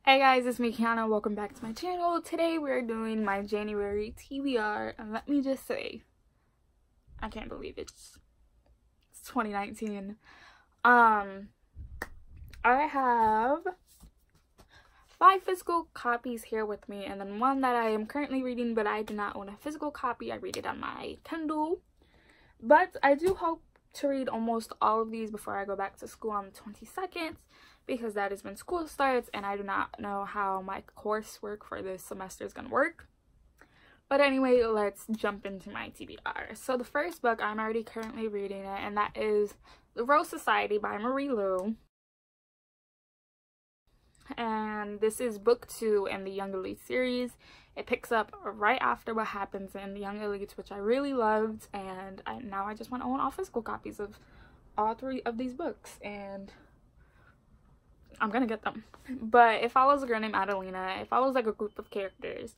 Hey guys, it's me, Kiana. Welcome back to my channel. Today we're doing my January TBR, and let me just say, I can't believe it's 2019. I have 5 physical copies here with me, and then one that I am currently reading, but I do not own a physical copy. I read it on my Kindle, but I do hope to read almost all of these before I go back to school on the 22nd, because that is when school starts, and I do not know how my coursework for this semester is gonna work. But anyway, let's jump into my TBR. So the first book, I'm already currently reading it, and that is The Rose Society by Marie Lu. And this is book 2 in the Young Elite series. It picks up right after what happens in the Young Elites, which I really loved, and now I just want to own all physical copies of all 3 of these books, and I'm gonna get them. But it follows a girl named Adelina. It follows like a group of characters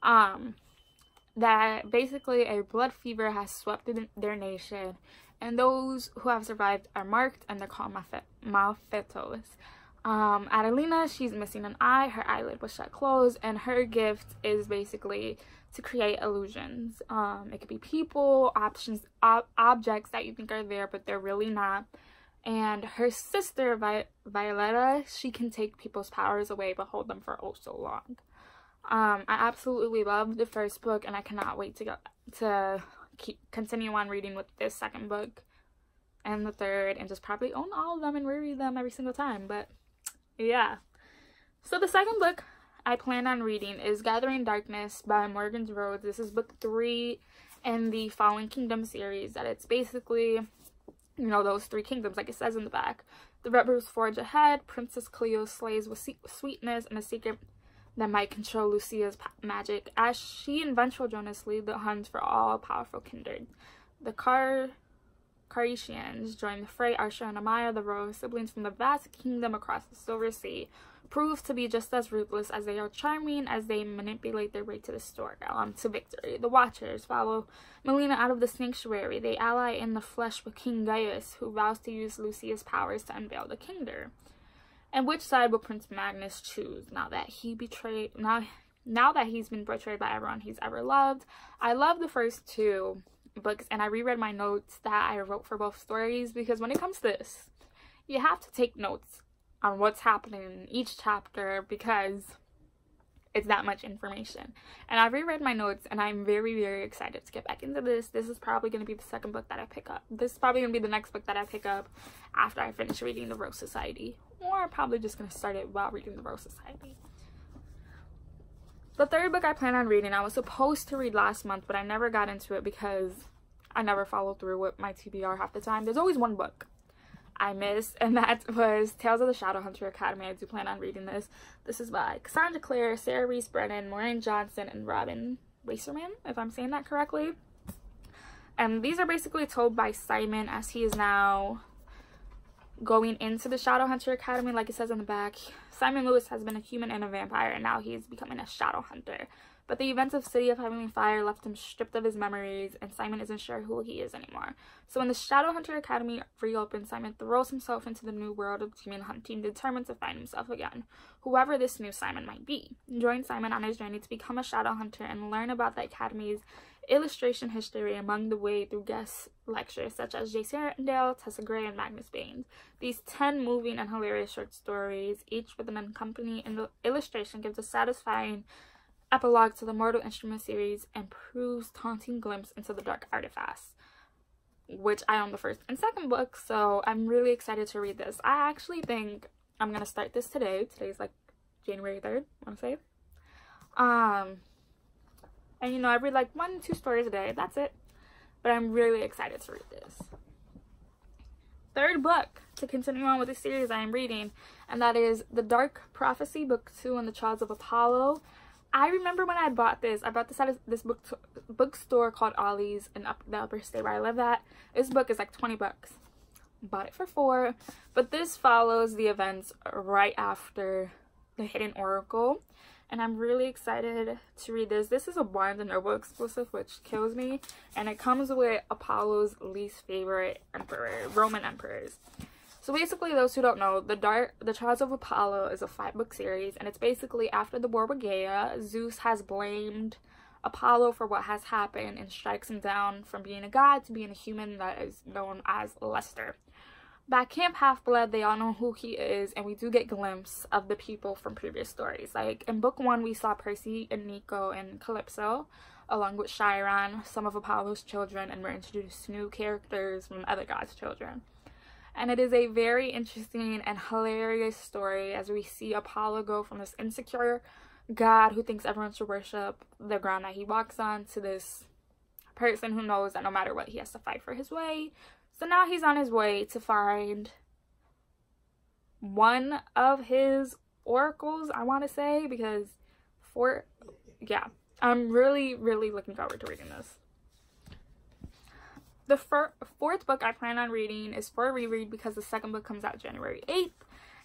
that basically a blood fever has swept their nation, and those who have survived are marked, and they're called malfeitos. Adelina, she's missing an eye. Her eyelid was shut closed, and her gift is basically to create illusions. It could be people, objects that you think are there, but they're really not. And her sister, Violetta, she can take people's powers away but hold them for oh so long. I absolutely love the first book, and I cannot wait to continue on reading with this second book and the third, and just probably own all of them and reread them every single time. But yeah. So the second book I plan on reading is Gathering Darkness by Morgan Rhodes. This is book 3 in the Fallen Kingdom series. That it's basically, you know, those 3 kingdoms, like it says in the back. The rebels forge ahead. Princess Cleo slays with sweetness and a secret that might control Lucia's magic, as she and vengeful Jonas lead the hunt for all-powerful kindred. The Caritians join the fray. Arsha and Amaya, the royal siblings from the vast kingdom across the Silver Sea, prove to be just as ruthless as they are charming as they manipulate their way to victory. The Watchers follow Melina out of the sanctuary. They ally in the flesh with King Gaius, who vows to use Lucia's powers to unveil the kingdom. And which side will Prince Magnus choose now that he's been betrayed by everyone he's ever loved? I love the first 2 books, and I reread my notes that I wrote for both stories, because when it comes to this, you have to take notes on what's happening in each chapter, because it's that much information. And I reread my notes, and I'm very, very excited to get back into this. This is probably going to be the second book that I pick up. This is probably going to be the next book that I pick up after I finish reading The Rose Society, or I'm probably just going to start it while reading The Rose Society. The third book I plan on reading, I was supposed to read last month, but I never got into it because I never followed through with my TBR half the time. There's always one book I missed, and that was Tales of the Shadowhunter Academy. I do plan on reading this. This is by Cassandra Clare, Sarah Reese Brennan, Maureen Johnson, and Robin Wasserman, if I'm saying that correctly. And these are basically told by Simon, as he is now going into the Shadowhunter Academy. Like it says in the back, Simon Lewis has been a human and a vampire, and now he is becoming a Shadowhunter. But the events of City of Heavenly Fire left him stripped of his memories, and Simon isn't sure who he is anymore. So when the Shadowhunter Academy reopens, Simon throws himself into the new world of demon hunting, determined to find himself again, whoever this new Simon might be. Join Simon on his journey to become a Shadowhunter and learn about the Academy's illustration history among the way through guest lectures such as J.C. Arndale, Tessa Gray, and Magnus Baines. These 10 moving and hilarious short stories, each with an accompanying illustration, gives a satisfying epilogue to the Mortal Instrument series and proves taunting glimpse into the dark artifacts, which I own the first and second book, so I'm really excited to read this. I actually think I'm gonna start this today. Today's like January 3rd, I want to say. And you know, I read like 1-2 stories a day, that's it, but I'm really excited to read this. Third book to continue on with the series I am reading, and that is The Dark Prophecy, book 2 in the Trials of Apollo. I remember when I bought this, at this bookstore called Ollie's in the upper state where I live at. This book is like 20 bucks. Bought it for $4, but this follows the events right after the Hidden Oracle, and I'm really excited to read this. This is a Barnes & Noble exclusive, which kills me, and it comes with Apollo's least favorite emperor, Roman emperors. So basically, those who don't know, the Trials of Apollo is a 5-book series, and it's basically after the war with Gaia, Zeus has blamed Apollo for what has happened and strikes him down from being a god to being a human that is known as Lester. By Camp Half-Blood, they all know who he is, and we do get a glimpse of the people from previous stories. Like, in book 1, we saw Percy and Nico and Calypso, along with Chiron, some of Apollo's children, and we're introduced to new characters from other gods' children. And it is a very interesting and hilarious story as we see Apollo go from this insecure god who thinks everyone should worship the ground that he walks on to this person who knows that no matter what, he has to fight for his way. So now he's on his way to find one of his oracles, I want to say, because I'm really looking forward to reading this. The fourth book I plan on reading is for a reread because the second book comes out January 8th,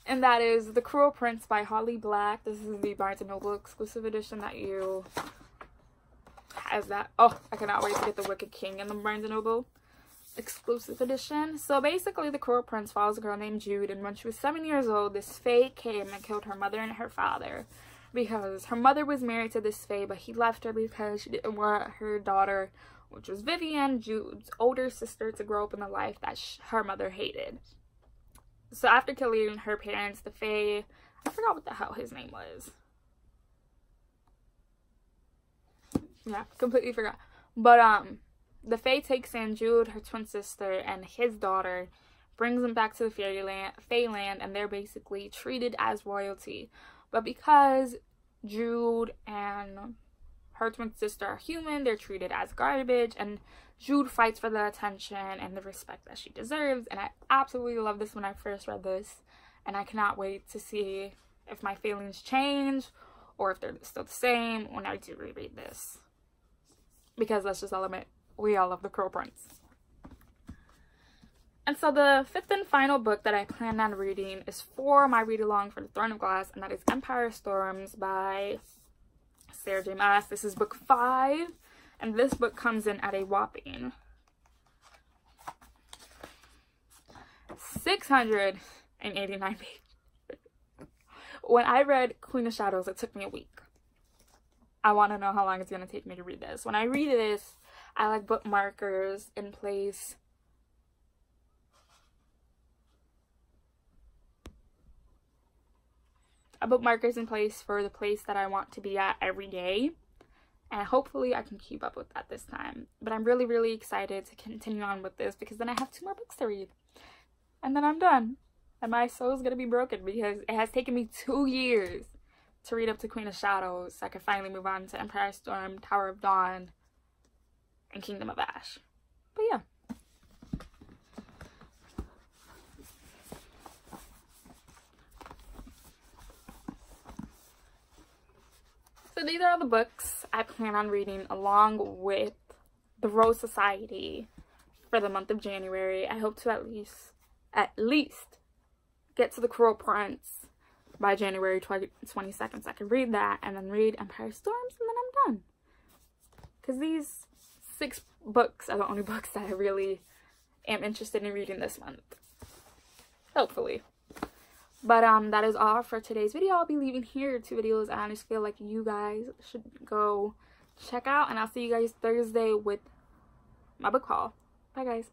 and that is The Cruel Prince by Holly Black. This is the Barnes & Noble exclusive edition that has that. Oh, I cannot wait to get the Wicked King in the Barnes & Noble exclusive edition. So basically, The Cruel Prince follows a girl named Jude, and when she was 7 years old, this fae came and killed her mother and her father because her mother was married to this fae, but he left her because she didn't want her daughter, which was Vivian, Jude's older sister, to grow up in the life that her mother hated. So after killing her parents, the fae, I forgot what the hell his name was. Yeah, completely forgot. But the fae takes in Jude, her twin sister, and his daughter, brings them back to the Fairyland, and they're basically treated as royalty. But because Jude and her twin sister are human, they're treated as garbage, and Jude fights for the attention and the respect that she deserves. And I absolutely love this when I first read this, and I cannot wait to see if my feelings change or if they're still the same when I do reread this, because let's just all admit, we all love The Cruel Prince. And so the fifth and final book that I plan on reading is for my read-along for The Throne of Glass, and that is Empire Storms by Sarah J. Maas. This is book 5, and this book comes in at a whopping 689 pages. When I read Queen of Shadows, it took me a week. I want to know how long it's going to take me to read this. When I read this, I like bookmarkers in place. I put markers in place for the place that I want to be at every day, and hopefully I can keep up with that this time. But I'm really excited to continue on with this because then I have 2 more books to read, and then I'm done, and my soul is gonna be broken because it has taken me 2 years to read up to Queen of Shadows so I can finally move on to Empire Storm, Tower of Dawn, and Kingdom of Ash. But yeah. So these are all the books I plan on reading along with The Rose Society for the month of January. I hope to at least get to The Cruel Prince by January 22nd so I can read that and then read Empire Storms, and then I'm done. Because these 6 books are the only books that I really am interested in reading this month. Hopefully. But that is all for today's video. I'll be leaving here 2 videos I honestly feel like you guys should go check out, and I'll see you guys Thursday with my book haul. Bye guys.